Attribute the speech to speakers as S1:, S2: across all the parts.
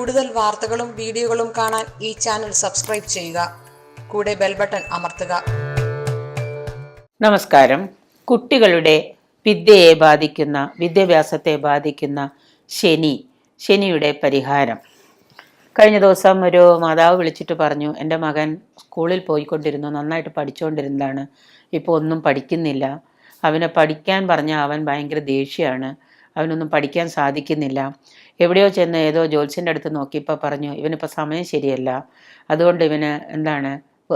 S1: കൂടുതൽ വാർത്തകളും വീഡിയോകളും കാണാൻ ഈ ചാനൽ സബ്സ്ക്രൈബ് ചെയ്യുക. കൂടെ ബെൽ ബട്ടൺ അമർത്തുക.
S2: നമസ്കാരം. കുട്ടികളുടെ വിദ്യാഭ്യാസത്തെ ബാധിക്കുന്ന ശനിയുടെ പരിഹാരം. കഴിഞ്ഞ ദിവസം ഒരു മാതാവ് വിളിച്ചിട്ട് പറഞ്ഞു, എൻ്റെ മകൻ സ്കൂളിൽ പോയിക്കൊണ്ടിരുന്നു, നന്നായിട്ട് പഠിച്ചുകൊണ്ടിരുന്നതാണ്, ഇപ്പോൾ ഒന്നും പഠിക്കുന്നില്ല. അവനെ പഠിക്കാൻ പറഞ്ഞാൽ അവൻ ഭയങ്കര ദേഷ്യമാണ്, അവനൊന്നും പഠിക്കാൻ സാധിക്കുന്നില്ല. എവിടെയോ ചെന്ന് ഏതോ ജോത്സ്യൻ്റെ അടുത്ത് നോക്കിയപ്പോൾ പറഞ്ഞു, ഇവനിപ്പോൾ സമയം ശരിയല്ല, അതുകൊണ്ട് ഇവന്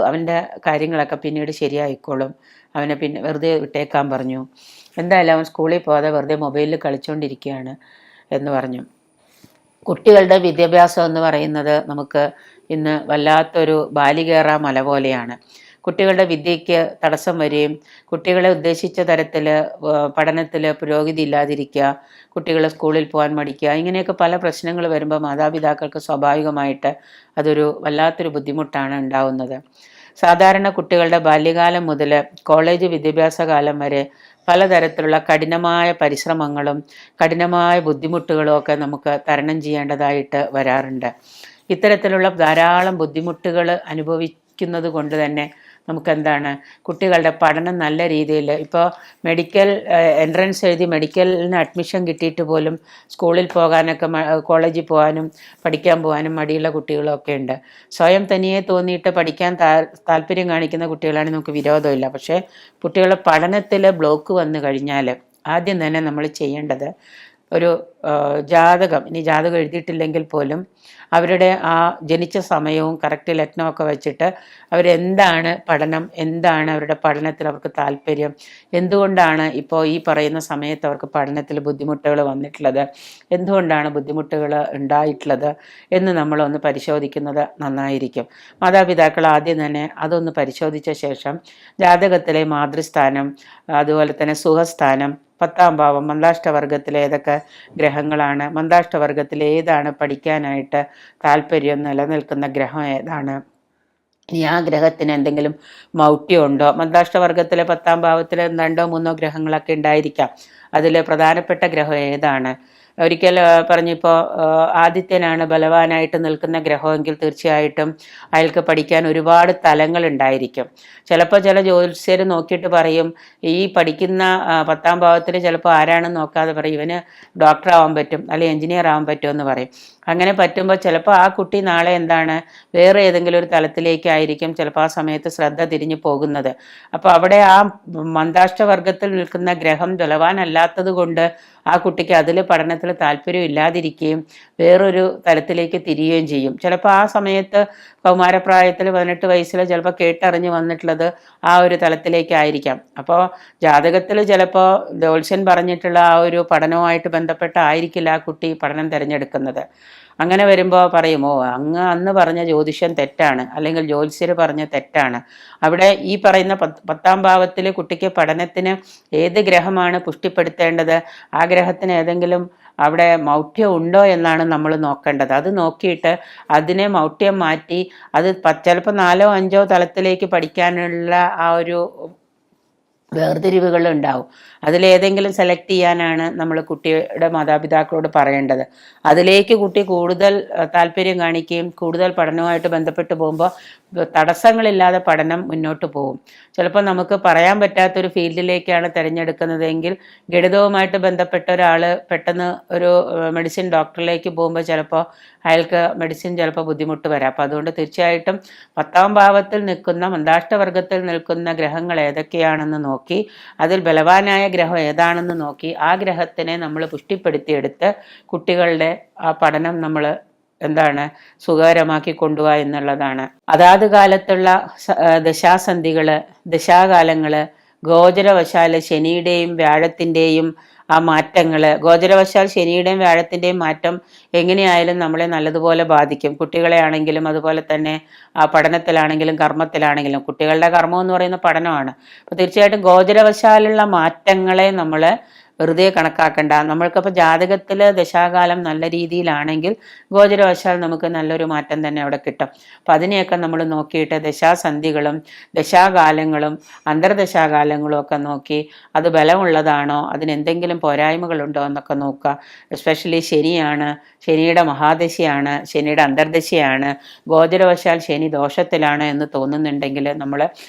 S2: അവൻ്റെ കാര്യങ്ങളൊക്കെ പിന്നീട് ശരിയായിക്കോളും, അവനെ പിന്നെ വെറുതെ വിട്ടേക്കാൻ പറഞ്ഞു. എന്തായാലും അവൻ സ്കൂളിൽ പോകാതെ വെറുതെ മൊബൈലിൽ കളിച്ചുകൊണ്ടിരിക്കുകയാണ് എന്ന് പറഞ്ഞു. കുട്ടികളുടെ വിദ്യാഭ്യാസം എന്ന് പറയുന്നത് നമുക്ക് ഇന്ന് വല്ലാത്തൊരു ബാലികേറ മല പോലെയാണ്. കുട്ടികളുടെ വിദ്യയ്ക്ക് തടസ്സം വരികയും കുട്ടികളെ ഉദ്ദേശിച്ച തരത്തിൽ പഠനത്തിൽ പുരോഗതി ഇല്ലാതിരിക്കുക, കുട്ടികൾ സ്കൂളിൽ പോകാൻ മടിക്കുക, ഇങ്ങനെയൊക്കെ പല പ്രശ്നങ്ങൾ വരുമ്പോൾ മാതാപിതാക്കൾക്ക് സ്വാഭാവികമായിട്ട് അതൊരു വല്ലാത്തൊരു ബുദ്ധിമുട്ടാണ് ഉണ്ടാവുന്നത്. സാധാരണ കുട്ടികളുടെ ബാല്യകാലം മുതൽ കോളേജ് വിദ്യാഭ്യാസ കാലം വരെ പലതരത്തിലുള്ള കഠിനമായ പരിശ്രമങ്ങളും കഠിനമായ ബുദ്ധിമുട്ടുകളും ഒക്കെ നമുക്ക് തരണം ചെയ്യേണ്ടതായിട്ട് വരാറുണ്ട്. ഇത്തരത്തിലുള്ള ധാരാളം ബുദ്ധിമുട്ടുകൾ അനുഭവിക്കുന്നത് കൊണ്ട് തന്നെ കുട്ടികളുടെ പഠനം നല്ല രീതിയിൽ, ഇപ്പോൾ മെഡിക്കൽ എൻട്രൻസ് എഴുതി മെഡിക്കലിന് അഡ്മിഷൻ കിട്ടിയിട്ട് പോലും സ്കൂളിൽ പോകാനൊക്കെ കോളേജിൽ പോകാനും പഠിക്കാൻ പോകാനും മടിയുള്ള കുട്ടികളൊക്കെ ഉണ്ട്. സ്വയം തനിയെ തോന്നിയിട്ട് പഠിക്കാൻ താല്പര്യം കാണിക്കുന്ന കുട്ടികളാണെങ്കിൽ നമുക്ക് വിരോധമില്ല. പക്ഷേ കുട്ടികളുടെ പഠനത്തിൽ ബ്ലോക്ക് വന്നു കഴിഞ്ഞാൽ ആദ്യം തന്നെ നമ്മൾ ചെയ്യേണ്ടത് ഒരു ജാതകം എഴുതിയിട്ടില്ലെങ്കിൽ പോലും അവരുടെ ആ ജനിച്ച സമയവും കറക്റ്റ് ലഗ്നമൊക്കെ വെച്ചിട്ട് അവരെന്താണ് പഠനം, എന്താണ് അവരുടെ പഠനത്തിൽ അവർക്ക് താല്പര്യം, എന്തുകൊണ്ടാണ് ഇപ്പോൾ ഈ പറയുന്ന സമയത്ത് അവർക്ക് പഠനത്തിൽ ബുദ്ധിമുട്ടുകൾ വന്നിട്ടുള്ളത്, എന്തുകൊണ്ടാണ് ബുദ്ധിമുട്ടുകൾ ഉണ്ടായിട്ടുള്ളത് എന്ന് നമ്മളൊന്ന് പരിശോധിക്കുന്നത് നന്നായിരിക്കും. മാതാപിതാക്കൾ ആദ്യം തന്നെ അതൊന്ന് പരിശോധിച്ച ശേഷം ജാതകത്തിലെ മാതൃസ്ഥാനം, അതുപോലെ തന്നെ സുഖസ്ഥാനം, 10ാം ഭാവം, മന്ദാഷ്ടവർഗത്തിലെ ഏതൊക്കെ ഗ്രഹങ്ങളാണ്, മന്ദാഷ്ടവർഗത്തിൽ ഏതാണ് പഠിക്കാനായിട്ട് താല്പര്യം നിലനിൽക്കുന്ന ഗ്രഹം ഏതാണ്, ഇനി ആ ഗ്രഹത്തിന് എന്തെങ്കിലും മൗഢ്യമുണ്ടോ, മന്ദാഷ്ടവർഗത്തിലെ 10ാം ഭാവത്തിൽ 2ഓ 3ഓ ഗ്രഹങ്ങളൊക്കെ ഉണ്ടായിരിക്കാം, അതിൽ പ്രധാനപ്പെട്ട ഗ്രഹം ഏതാണ്. ഒരിക്കൽ പറഞ്ഞിപ്പോൾ ആദിത്യനാണ് ബലവാനായിട്ട് നിൽക്കുന്ന ഗ്രഹമെങ്കിൽ തീർച്ചയായിട്ടും അയാൾക്ക് പഠിക്കാൻ ഒരുപാട് തലങ്ങൾ ഉണ്ടായിരിക്കും. ചിലപ്പോൾ ചില ജ്യോത്സ്യർ നോക്കിയിട്ട് പറയും, ഈ പഠിക്കുന്ന 10ാം ഭാവത്തിൽ ചിലപ്പോൾ ആരാണെന്ന് നോക്കാതെ പറയും ഇവന് ഡോക്ടറാവാൻ പറ്റും അല്ലെങ്കിൽ എഞ്ചിനീയർ ആവാൻ പറ്റുമെന്ന് പറയും. അങ്ങനെ പറ്റുമ്പോൾ ചിലപ്പോൾ ആ കുട്ടി നാളെ വേറെ ഏതെങ്കിലും ഒരു തലത്തിലേക്കായിരിക്കും ചിലപ്പോൾ ആ സമയത്ത് ശ്രദ്ധ തിരിഞ്ഞു പോകുന്നത്. അപ്പോൾ അവിടെ ആ മന്ദാഷ്ടവർഗത്തിൽ നിൽക്കുന്ന ഗ്രഹം ബലവാനല്ലാത്തത് കൊണ്ട് ആ കുട്ടിക്ക് അതിൽ പഠനത്തിൽ താല്പര്യം ഇല്ലാതിരിക്കുകയും വേറൊരു തലത്തിലേക്ക് തിരിയുകയും ചെയ്യും. ചിലപ്പോൾ ആ സമയത്ത് കൗമാരപ്രായത്തിൽ 18 വയസ്സിൽ ചിലപ്പോൾ കേട്ടറിഞ്ഞ് വന്നിട്ടുള്ളത് ആ ഒരു തലത്തിലേക്കായിരിക്കാം. അപ്പോൾ ജാതകത്തിൽ ചിലപ്പോൾ ജ്യോത്സ്യൻ പറഞ്ഞിട്ടുള്ള ആ ഒരു പഠനവുമായിട്ട് ബന്ധപ്പെട്ടായിരിക്കില്ല ആ കുട്ടി പഠനം തിരഞ്ഞെടുക്കുന്നത്. അങ്ങനെ വരുമ്പോൾ പറയുമോ അന്ന് പറഞ്ഞ ജ്യോതിഷം തെറ്റാണ്, അല്ലെങ്കിൽ ജ്യോത്സ്യർ പറഞ്ഞ തെറ്റാണ്. അവിടെ ഈ പറയുന്ന 10ാം ഭാവത്തിൽ കുട്ടിക്ക് പഠനത്തിന് ഏത് ഗ്രഹമാണ് പുഷ്ടിപ്പെടുത്തേണ്ടത്, ആ ഗ്രഹത്തിന് ഏതെങ്കിലും അവിടെ മൗഢ്യം ഉണ്ടോ എന്നാണ് നമ്മൾ നോക്കേണ്ടത്. അത് നോക്കിയിട്ട് അതിനെ മൗഢ്യം മാറ്റി അത് ചിലപ്പോൾ 4ഓ 5ഓ തലത്തിലേക്ക് പഠിക്കാനുള്ള ആ ഒരു വേർതിരിവുകൾ ഉണ്ടാവും. അതിലേതെങ്കിലും സെലക്ട് ചെയ്യാനാണ് നമ്മൾ കുട്ടിയുടെ മാതാപിതാക്കളോട് പറയേണ്ടത്. അതിലേക്ക് കുട്ടി കൂടുതൽ താല്പര്യം കാണിക്കുകയും കൂടുതൽ പഠനവുമായിട്ട് ബന്ധപ്പെട്ട് പോകുമ്പോൾ തടസ്സങ്ങളില്ലാതെ പഠനം മുന്നോട്ട് പോകും. ചിലപ്പോൾ നമുക്ക് പറയാൻ പറ്റാത്തൊരു ഫീൽഡിലേക്കാണ് തിരഞ്ഞെടുക്കുന്നതെങ്കിൽ ഗണിതവുമായിട്ട് ബന്ധപ്പെട്ട ഒരാൾ പെട്ടെന്ന് ഒരു മെഡിസിൻ ഡോക്ടറിലേക്ക് പോകുമ്പോൾ ചിലപ്പോൾ അയാൾക്ക് മെഡിസിൻ ചിലപ്പോൾ ബുദ്ധിമുട്ട് വരാം. അപ്പോൾ അതുകൊണ്ട് തീർച്ചയായിട്ടും 10ാം ഭാവത്തിൽ നിൽക്കുന്ന മന്ദാഷ്ടവർഗത്തിൽ നിൽക്കുന്ന ഗ്രഹങ്ങൾ ഏതൊക്കെയാണെന്ന് നോക്കി അതിൽ ബലവാനായ ഗ്രഹം ഏതാണെന്ന് നോക്കി ആ ഗ്രഹത്തിനെ നമ്മൾ പുഷ്ടിപ്പെടുത്തിയെടുത്ത് കുട്ടികളുടെ ആ പഠനം നമ്മൾ സുഖകരമാക്കി കൊണ്ടുപോവുക എന്നുള്ളതാണ്. അതാത് കാലത്തുള്ള ദശാസന്ധികള്, ദശാകാലങ്ങള്, ഗോചരവശാൽ ശനിയുടെയും വ്യാഴത്തിൻ്റെയും ആ മാറ്റങ്ങൾ, ഗോചരവശാൽ ശനിയുടെയും വ്യാഴത്തിൻ്റെയും മാറ്റം എങ്ങനെയായാലും നമ്മളെ നല്ലതുപോലെ ബാധിക്കും. കുട്ടികളെ ആണെങ്കിലും അതുപോലെ തന്നെ ആ പഠനത്തിലാണെങ്കിലും കർമ്മത്തിലാണെങ്കിലും. കുട്ടികളുടെ കർമ്മം എന്ന് പറയുന്ന പഠനമാണ്. അപ്പോൾ തീർച്ചയായിട്ടും ഗോചരവശാലുള്ള മാറ്റങ്ങളെ നമ്മൾ വെറുതെ കണക്കാക്കണ്ട. നമ്മൾക്കിപ്പോൾ ജാതകത്തിൽ ദശാകാലം നല്ല രീതിയിലാണെങ്കിൽ ഗോചരവശാൽ നമുക്ക് നല്ലൊരു മാറ്റം തന്നെ അവിടെ കിട്ടും. അപ്പം അതിനെയൊക്കെ നമ്മൾ നോക്കിയിട്ട് ദശാസന്ധികളും ദശാകാലങ്ങളും അന്തർദശാകാലങ്ങളും ഒക്കെ നോക്കി അത് ബലമുള്ളതാണോ, അതിനെന്തെങ്കിലും പോരായ്മകളുണ്ടോ എന്നൊക്കെ നോക്കുക. എസ്പെഷ്യലി ശനിയാണ്, ശനിയുടെ മഹാദശയാണ്, ശനിയുടെ അന്തർദശയാണ്, ഗോചരവശാൽ ശനി ദോഷത്തിലാണ് എന്ന് തോന്നുന്നുണ്ടെങ്കിൽ നമ്മൾ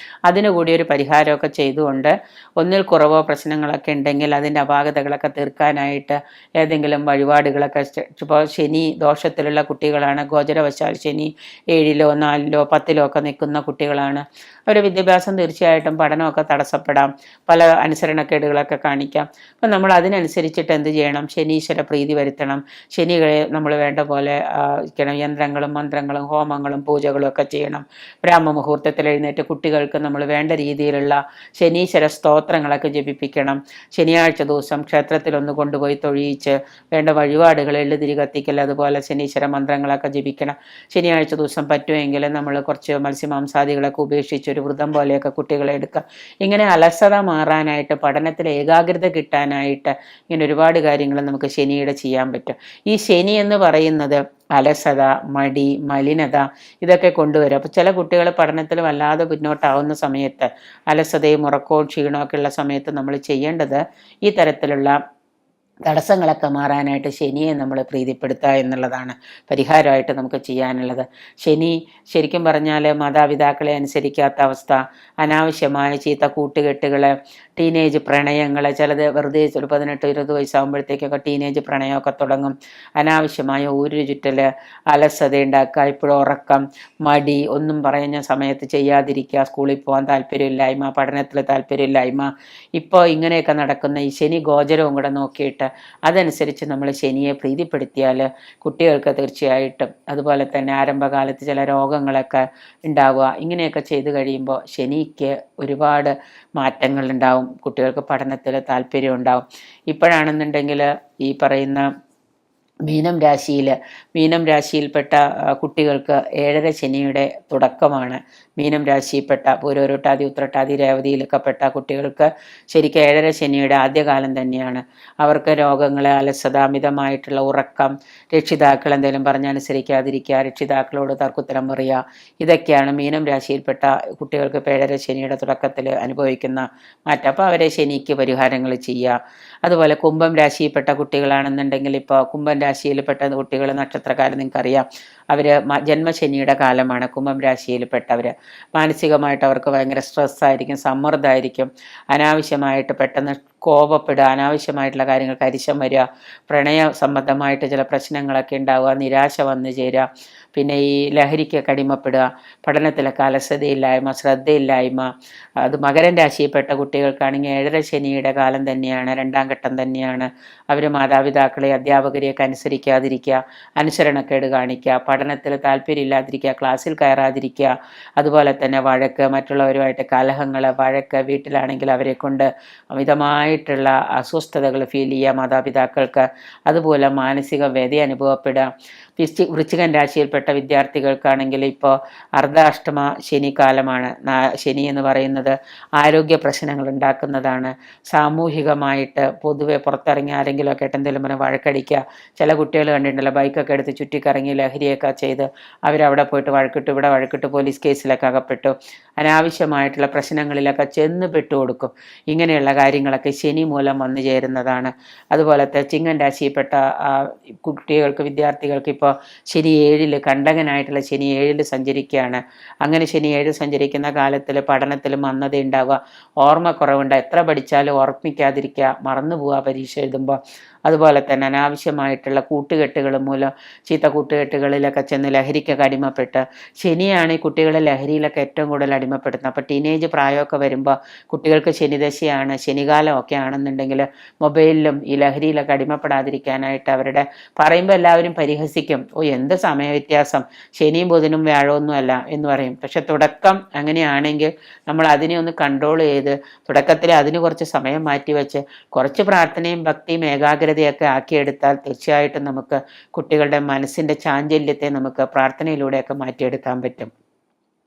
S2: അതിനു കൂടി ഒരു പരിഹാരമൊക്കെ ചെയ്തുകൊണ്ട് ഒന്നിൽ കുറവോ പ്രശ്നങ്ങളൊക്കെ ഉണ്ടെങ്കിൽ അതിൻ്റെ അപാകതകളൊക്കെ തീർക്കാനായിട്ട് ഏതെങ്കിലും വഴിപാടുകളൊക്കെ, ഇപ്പോൾ ശനി ദോഷത്തിലുള്ള കുട്ടികളാണ്, ഗോചരവശാൽ ശനി 7-ലോ 4-ലോ 10-ലോ ഒക്കെ നിൽക്കുന്ന കുട്ടികളാണ്, അവരുടെ വിദ്യാഭ്യാസം തീർച്ചയായിട്ടും പഠനമൊക്കെ തടസ്സപ്പെടാം, പല അനുസരണക്കേടുകളൊക്കെ കാണിക്കാം. അപ്പം നമ്മൾ അതിനനുസരിച്ചിട്ട് എന്ത് ചെയ്യണം? ശനീശ്വര പ്രീതി വരുത്തണം. ശനികളെ നമ്മൾ വേണ്ട പോലെ യന്ത്രങ്ങളും മന്ത്രങ്ങളും ഹോമങ്ങളും പൂജകളും ഒക്കെ ചെയ്യണം. ബ്രാഹ്മമുഹൂർത്തത്തിൽ എഴുന്നേറ്റ് കുട്ടികൾക്ക് നമ്മൾ വേണ്ട രീതിയിലുള്ള ശനീശ്വര സ്തോത്രങ്ങളൊക്കെ ജപിപ്പിക്കണം. ശനിയാഴ്ച ദിവസം ക്ഷേത്രത്തിലൊന്ന് കൊണ്ടുപോയി തൊഴിയിച്ച് വേണ്ട വഴിപാടുകൾ, എള്ളുതിരി കത്തിക്കൽ, അതുപോലെ ശനീശ്വര മന്ത്രങ്ങളൊക്കെ ജപിക്കണം. ശനിയാഴ്ച ദിവസം പറ്റുമെങ്കിൽ നമ്മൾ കുറച്ച് മത്സ്യമാംസാദികളൊക്കെ ഉപേക്ഷിച്ച് ഒരു വ്രതം പോലെയൊക്കെ കുട്ടികളെ എടുക്കുക. ഇങ്ങനെ അലസത മാറാനായിട്ട്, പഠനത്തിൽ ഏകാഗ്രത കിട്ടാനായിട്ട് ഇങ്ങനെ ഒരുപാട് കാര്യങ്ങൾ നമുക്ക് ശനിയുടെ ചെയ്യാൻ പറ്റും. ഈ ശനി എന്ന് പറയുന്നത് അലസത, മടി, മലിനത ഇതൊക്കെ കൊണ്ടുവരും. അപ്പോൾ ചില കുട്ടികൾ പഠനത്തിൽ വല്ലാതെ പിന്നോട്ടാവുന്ന സമയത്ത്, അലസതയും ഉറക്കവും ക്ഷീണമൊക്കെ ഉള്ള സമയത്ത് നമ്മൾ ചെയ്യേണ്ടത് ഈ തരത്തിലുള്ള തടസ്സങ്ങളൊക്കെ മാറാനായിട്ട് ശനിയെ നമ്മൾ പ്രീതിപ്പെടുത്തുക എന്നുള്ളതാണ് പരിഹാരമായിട്ട് നമുക്ക് ചെയ്യാനുള്ളത്. ശനി ശരിക്കും പറഞ്ഞാൽ മാതാപിതാക്കളെ അനുസരിക്കാത്ത അവസ്ഥ, അനാവശ്യമായ ചീത്ത കൂട്ടുകെട്ടുകൾ, ടീനേജ് പ്രണയങ്ങൾ, ചിലത് വെറുതെ ഒരു 18-20 വയസ്സാകുമ്പോഴത്തേക്കൊക്കെ ടീനേജ് പ്രണയമൊക്കെ തുടങ്ങും. അനാവശ്യമായ ഊരു ചുറ്റൽ, അലസത ഉണ്ടാക്കുക, ഇപ്പോഴും ഉറക്കം, മടി, ഒന്നും പറയുന്ന സമയത്ത് ചെയ്യാതിരിക്കുക, സ്കൂളിൽ പോകാൻ താല്പര്യമില്ലായ്മ, പഠനത്തിൽ താല്പര്യമില്ലായ്മ, ഇപ്പോൾ ഇങ്ങനെയൊക്കെ നടക്കുന്ന ഈ ശനി ഗോചരവും കൂടെ നോക്കിയിട്ട് അതനുസരിച്ച് നമ്മൾ ശനിയെ പ്രീതിപ്പെടുത്തിയാൽ കുട്ടികൾക്ക് തീർച്ചയായിട്ടും, അതുപോലെ തന്നെ ആരംഭകാലത്ത് ചില രോഗങ്ങളൊക്കെ ഉണ്ടാവുക, ഇങ്ങനെയൊക്കെ ചെയ്തു കഴിയുമ്പോൾ ശനിക്ക് ഒരുപാട് മാറ്റങ്ങൾ ഉണ്ടാവും. കുട്ടികൾക്ക് പഠനത്തിൽ താല്പര്യം ഉണ്ടാവും. ഇപ്പോഴാണെന്നുണ്ടെങ്കിൽ ഈ പറയുന്ന മീനം രാശിയിൽപ്പെട്ട കുട്ടികൾക്ക് 7.5 ശനിയുടെ തുടക്കമാണ്. മീനം രാശിയിൽപ്പെട്ട പൂരോരുട്ടാതി ഉത്രട്ടാതി രേവതിയിലൊക്കെ പെട്ട കുട്ടികൾക്ക് ശരിക്കും 7.5 ശനിയുടെ ആദ്യകാലം തന്നെയാണ്. അവർക്ക് രോഗങ്ങൾ, അലസത, അമിതമായിട്ടുള്ള ഉറക്കം, രക്ഷിതാക്കൾ എന്തെങ്കിലും പറഞ്ഞനുസരിക്കാതിരിക്കുക, രക്ഷിതാക്കളോട് തർക്കുത്തരം പറയുക, ഇതൊക്കെയാണ് മീനം രാശിയിൽപ്പെട്ട കുട്ടികൾക്ക് 7.5 ശനിയുടെ തുടക്കത്തിൽ അനുഭവിക്കുന്ന മാറ്റം. അപ്പോൾ അവരെ ശനിക്ക് പരിഹാരങ്ങൾ ചെയ്യുക. അതുപോലെ കുംഭം രാശിയിൽപ്പെട്ട കുട്ടികളാണെന്നുണ്ടെങ്കിൽ, ഇപ്പോൾ കുംഭം രാശിയിൽപ്പെട്ട കുട്ടികൾ നക്ഷത്രക്കാലം നിങ്ങൾക്കറിയാം, അവർ ജന്മശനിയുടെ കാലമാണ്. കുംഭം രാശിയിൽപ്പെട്ടവർ മാനസികമായിട്ട് അവർക്ക് ഭയങ്കര സ്ട്രെസ്സായിരിക്കും, സമ്മർദ്ദമായിരിക്കും, അനാവശ്യമായിട്ട് പെട്ടെന്ന് കോപപ്പെടുക, അനാവശ്യമായിട്ടുള്ള കാര്യങ്ങൾക്ക് അരിശം വരിക, പ്രണയ സംബന്ധമായിട്ട് ചില പ്രശ്നങ്ങളൊക്കെ ഉണ്ടാവുക, നിരാശ വന്നു ചേരുക, പിന്നെ ഈ ലഹരിക്കൊക്കെ അടിമപ്പെടുക, പഠനത്തിലൊക്കെ അലസതയില്ലായ്മ, ശ്രദ്ധയില്ലായ്മ. അത് മകരം രാശിയിൽപ്പെട്ട കുട്ടികൾക്കാണെങ്കിൽ 7.5 ശനിയുടെ കാലം തന്നെയാണ്, 2ാം ഘട്ടം തന്നെയാണ്. അവർ മാതാപിതാക്കളെ, അധ്യാപകരെയൊക്കെ അനുസരിക്കാതിരിക്കുക, അനുസരണക്കേട് കാണിക്കുക, പഠനത്തിൽ താല്പര്യമില്ലാതിരിക്കുക, ക്ലാസ്സിൽ കയറാതിരിക്കുക, അതുപോലെ തന്നെ വഴക്ക്, മറ്റുള്ളവരുമായിട്ട് കലഹങ്ങൾ, വഴക്ക്, വീട്ടിലാണെങ്കിൽ അവരെ കൊണ്ട് അമിതമായിട്ടുള്ള അസ്വസ്ഥതകൾ ഫീൽ ചെയ്യുക മാതാപിതാക്കൾക്ക്, അതുപോലെ മാനസിക വ്യത അനുഭവപ്പെടുക. വൃശ്ചികൻ രാശിയിൽപ്പെട്ട വിദ്യാർത്ഥികൾക്കാണെങ്കിൽ ഇപ്പോൾ അർദ്ധാഷ്ടമ ശനിക്കാലമാണ്. ശനി എന്ന് പറയുന്നത് ആരോഗ്യ പ്രശ്നങ്ങൾ ഉണ്ടാക്കുന്നതാണ്. സാമൂഹികമായിട്ട് പൊതുവെ പുറത്തിറങ്ങി ആരെങ്കിലുമൊക്കെ ആയിട്ട് എന്തെങ്കിലും പറഞ്ഞാൽ വഴക്കടിക്കുക. ചില കുട്ടികൾ കണ്ടിട്ടുണ്ടല്ലോ, ബൈക്കൊക്കെ എടുത്ത് ചുറ്റിക്കറങ്ങി ലഹരിയൊക്കെ ചെയ്ത് അവരവിടെ പോയിട്ട് വഴക്കിട്ട്, ഇവിടെ വഴക്കിട്ട് പോലീസ് കേസിലൊക്കെ അകപ്പെട്ടു, അനാവശ്യമായിട്ടുള്ള പ്രശ്നങ്ങളിലൊക്കെ ചെന്ന് പെട്ടുകൊടുക്കും. ഇങ്ങനെയുള്ള കാര്യങ്ങളൊക്കെ ശനി മൂലം വന്നു ചേരുന്നതാണ്. അതുപോലത്തെ ചിങ്ങൻ രാശിയിൽപ്പെട്ട കുട്ടികൾക്ക്, വിദ്യാർത്ഥികൾക്ക് ഇപ്പോൾ ശനി 7-ൽ, കണ്ടകനായിട്ടുള്ള ശനി 7-ൽ സഞ്ചരിക്കുകയാണ്. അങ്ങനെ ശനി 7 സഞ്ചരിക്കുന്ന കാലത്തിൽ പഠനത്തിൽ മന്ദത ഉണ്ടാവുക, ഓർമ്മക്കുറവുണ്ട്, എത്ര പഠിച്ചാലും ഓർമ്മിക്കാതിരിക്കുക, മറന്നു പോവുക പരീക്ഷ എഴുതുമ്പോൾ. അതുപോലെ തന്നെ അനാവശ്യമായിട്ടുള്ള കൂട്ടുകെട്ടുകൾ മൂലം, ചീത്ത കൂട്ടുകെട്ടുകളിലൊക്കെ ചെന്ന് ലഹരിക്കൊക്കെ അടിമപ്പെട്ട്, ശനിയാണ് ഈ കുട്ടികളെ ലഹരിയിലൊക്കെ ഏറ്റവും കൂടുതൽ അടിമപ്പെടുത്തുന്നത്. അപ്പോൾ ടീനേജ് പ്രായമൊക്കെ വരുമ്പോൾ കുട്ടികൾക്ക് ശനിദശയാണ്, ശനികാലം ഒക്കെ ആണെന്നുണ്ടെങ്കിൽ മൊബൈലിലും ഈ ലഹരിയിലൊക്കെ അടിമപ്പെടാതിരിക്കാനായിട്ട് അവരുടെ പറയുമ്പോൾ എല്ലാവരും പരിഹസിക്കും, എന്ത് സമയവ്യത്യാസം, ശനിയും ബുധനും വ്യാഴമൊന്നും അല്ല എന്ന് പറയും. പക്ഷെ തുടക്കം അങ്ങനെയാണെങ്കിൽ നമ്മൾ അതിനെ ഒന്ന് കൺട്രോൾ ചെയ്ത് തുടക്കത്തിൽ അതിന് കുറച്ച് സമയം മാറ്റിവെച്ച് കുറച്ച് പ്രാർത്ഥനയും ഭക്തിയും ഏകാഗ്രതയൊക്കെ ആക്കിയെടുത്താൽ തീർച്ചയായിട്ടും നമുക്ക് കുട്ടികളുടെ മനസ്സിൻ്റെ ചാഞ്ചല്യത്തെ നമുക്ക് പ്രാർത്ഥനയിലൂടെയൊക്കെ മാറ്റിയെടുക്കാൻ പറ്റും.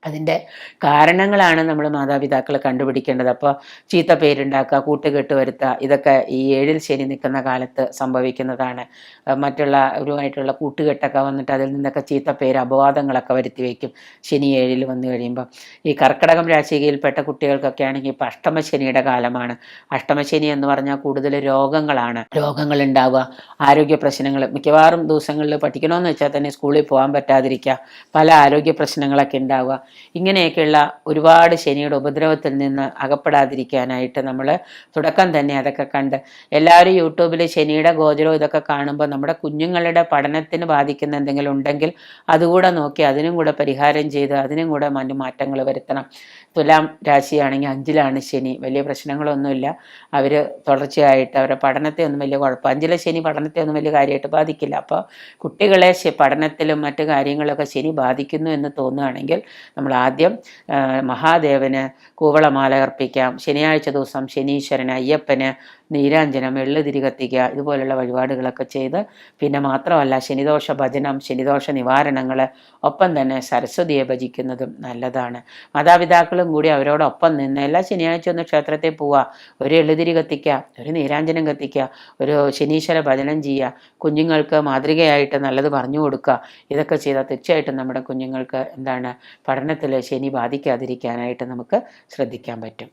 S2: അതിൻ്റെ കാരണങ്ങളാണ് നമ്മൾ മാതാപിതാക്കൾ കണ്ടുപിടിക്കേണ്ടത്. അപ്പോൾ ചീത്ത പേരുണ്ടാക്കുക, കൂട്ടുകെട്ട് വരുത്തുക, ഇതൊക്കെ ഈ 7-ൽ ശനി നിൽക്കുന്ന കാലത്ത് സംഭവിക്കുന്നതാണ്. മറ്റുള്ളവരുമായിട്ടുള്ള കൂട്ടുകെട്ടൊക്കെ വന്നിട്ട് അതിൽ നിന്നൊക്കെ ചീത്ത പേര്, അപവാദങ്ങളൊക്കെ വരുത്തി വയ്ക്കും ശനി 7-ൽ വന്നു കഴിയുമ്പോൾ. ഈ കർക്കിടകം രാശിയിൽപ്പെട്ട കുട്ടികൾക്കൊക്കെ ആണെങ്കിൽ ഇപ്പോൾ അഷ്ടമശനിയുടെ കാലമാണ്. അഷ്ടമശനി എന്ന് പറഞ്ഞാൽ കൂടുതൽ രോഗങ്ങൾ ഉണ്ടാവുക, ആരോഗ്യ പ്രശ്നങ്ങൾ. മിക്കവാറും ദിവസങ്ങളിൽ പഠിക്കണമെന്ന് വെച്ചാൽ തന്നെ സ്കൂളിൽ പോകാൻ പറ്റാതിരിക്കുക, പല ആരോഗ്യ പ്രശ്നങ്ങളൊക്കെ ഉണ്ടാവുക. ഇങ്ങനെയൊക്കെയുള്ള ഒരുപാട് ശനിയുടെ ഉപദ്രവത്തിൽ നിന്ന് അകപ്പെടാതിരിക്കാനായിട്ട് നമ്മൾ തുടക്കം തന്നെ അതൊക്കെ കണ്ട്, എല്ലാവരും യൂട്യൂബിൽ ശനിയുടെ ഗോചരവും ഇതൊക്കെ കാണുമ്പോൾ നമ്മുടെ കുഞ്ഞുങ്ങളുടെ പഠനത്തിന് ബാധിക്കുന്ന എന്തെങ്കിലും ഉണ്ടെങ്കിൽ അതുകൂടെ നോക്കി അതിനും കൂടെ പരിഹാരം ചെയ്ത് അതിനും കൂടെ മാറ്റങ്ങൾ വരുത്തണം. തുലാം രാശിയാണെങ്കിൽ 5-ലാണ് ശനി, വലിയ പ്രശ്നങ്ങളൊന്നുമില്ല. അവർ തുടർച്ചയായിട്ട് അവരുടെ പഠനത്തെ ഒന്നും വലിയ കുഴപ്പം, 5-ലെ ശനി പഠനത്തെ ഒന്നും വലിയ കാര്യമായിട്ട് ബാധിക്കില്ല. അപ്പോൾ കുട്ടികളെ പഠനത്തിലും മറ്റു കാര്യങ്ങളൊക്കെ ശനി ബാധിക്കുന്നു എന്ന് തോന്നുകയാണെങ്കിൽ നമ്മൾ ആദ്യം മഹാദേവന് കൂവളമാല അർപ്പിക്കാം. ശനിയാഴ്ച ദിവസം ശനീശ്വരന്, അയ്യപ്പന് നീരാഞ്ജനം, എള്ളുതിരി കത്തിക്കുക, ഇതുപോലുള്ള വഴിപാടുകളൊക്കെ ചെയ്ത്, പിന്നെ മാത്രമല്ല ശനിദോഷ ഭജനം, ശനിദോഷ നിവാരണങ്ങൾ, ഒപ്പം തന്നെ സരസ്വതിയെ ഭജിക്കുന്നതും നല്ലതാണ്. മാതാപിതാക്കളും കൂടി അവരോടൊപ്പം നിന്ന് എല്ലാ ശനിയാഴ്ച ഒന്ന് ക്ഷേത്രത്തിൽ പോവുക, ഒരു എള്ളുതിരി കത്തിക്കുക, ഒരു നീരാഞ്ജനം കത്തിക്കുക, ഒരു ശനീശ്വര ഭജനം ചെയ്യുക, കുഞ്ഞുങ്ങൾക്ക് മാതൃകയായിട്ട് നല്ലത് പറഞ്ഞു കൊടുക്കുക. ഇതൊക്കെ ചെയ്താൽ തീർച്ചയായിട്ടും നമ്മുടെ കുഞ്ഞുങ്ങൾക്ക് പഠനത്തിൽ ശനി ബാധിക്കാതിരിക്കാനായിട്ട് നമുക്ക് ശ്രദ്ധിക്കാൻ പറ്റും.